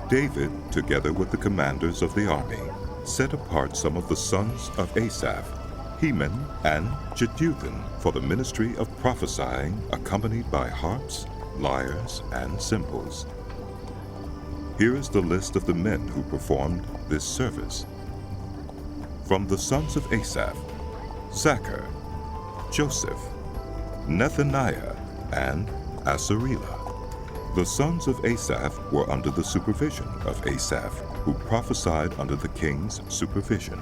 David, together with the commanders of the army, set apart some of the sons of Asaph, Heman and Jeduthun, for the ministry of prophesying, accompanied by harps, lyres, and cymbals. Here is the list of the men who performed this service. From the sons of Asaph, Zachar, Joseph, Nethaniah, and Asarela. The sons of Asaph were under the supervision of Asaph, who prophesied under the king's supervision.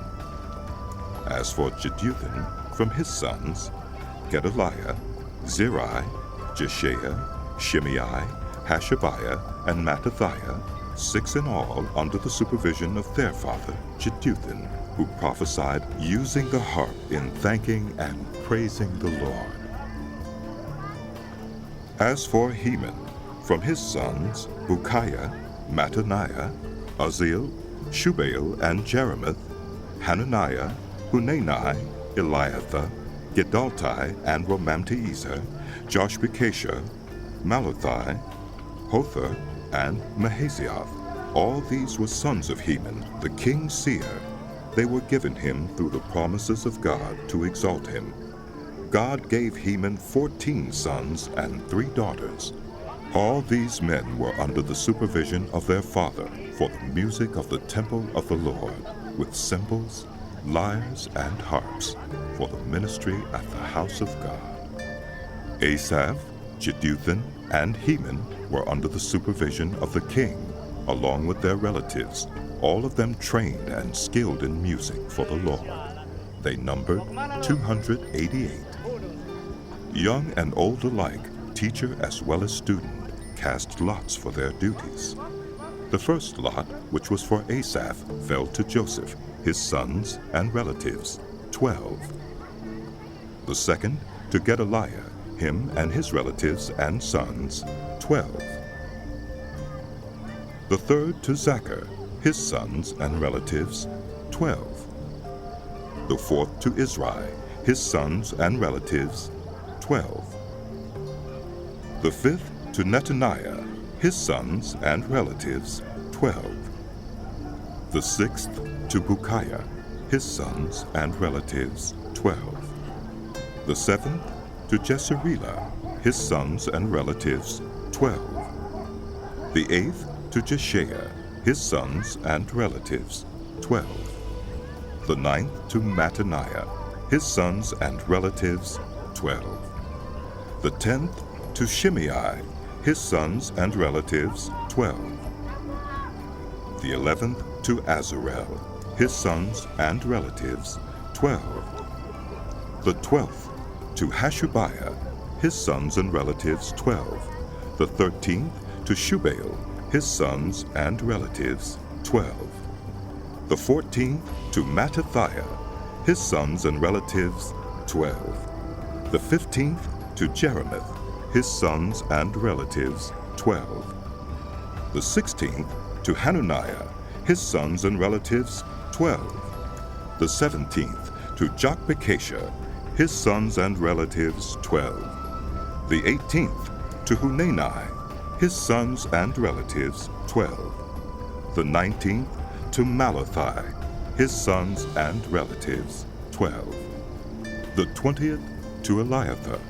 As for Jeduthun, from his sons, Gedaliah, Zeri, Jeshaiah, Shimei, Hashabiah, and Mattithiah, 6 in all under the supervision of their father, Jeduthun, who prophesied using the harp in thanking and praising the Lord. As for Heman, from his sons, Bukiah, Mattaniah, Uzziel, Shubael, and Jeremoth, Hananiah, Hunani, Eliathah, Gedalti, and Romamti-Ezer, Joshbekashah, Malathi, Hothar, and Mahazioth. All these were sons of Heman, the king's seer. They were given him through the promises of God to exalt him. God gave Heman 14 sons and 3 daughters. All these men were under the supervision of their father for the music of the temple of the Lord, with cymbals, lyres, and harps, for the ministry at the house of God. Asaph, Jeduthun, and Heman were under the supervision of the king, along with their relatives, all of them trained and skilled in music for the Lord. They numbered 288. Young and old alike, teacher as well as student, cast lots for their duties. The first lot, which was for Asaph, fell to Joseph, his sons and relatives, 12. The second to Gedaliah, him and his relatives and sons, 12. The third to Zachar, his sons and relatives, 12. The fourth to Izri, his sons and relatives, 12. The fifth to Nethaniah, his sons and relatives, 12. The sixth to Bukiah, his sons and relatives, 12. The seventh to Jesarela, his sons and relatives, 12. The eighth to Jeshaiah, his sons and relatives, 12. The ninth to Mattaniah, his sons and relatives, 12. The 10th to Shimei, his sons and relatives, 12. The 11th to Azarel, his sons and relatives, 12. The 12th to Hashabiah, his sons and relatives, 12. The 13th to Shubael, his sons and relatives, 12. The 14th to Mattithiah, his sons and relatives, 12. The 15th to Jeremoth, his sons and relatives, 12. The 16th to Hananiah, his sons and relatives, 12. The 17th to Joshbekashah, his sons and relatives, 12. The 18th to Hunani, his sons and relatives, 12. The 19th to Malathi, his sons and relatives, 12. The 20th to Eliathah,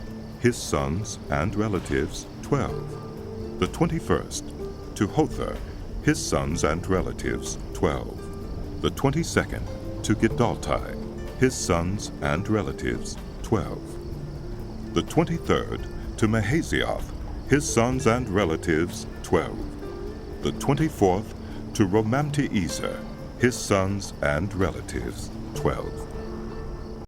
his sons and relatives, 12. The 21st to Hothar, his sons and relatives, 12. The 22nd to Gedalti, his sons and relatives, 12. The 23rd to Mahazioth, his sons and relatives, 12. The 24th to Romamti-Ezer, his sons and relatives, 12.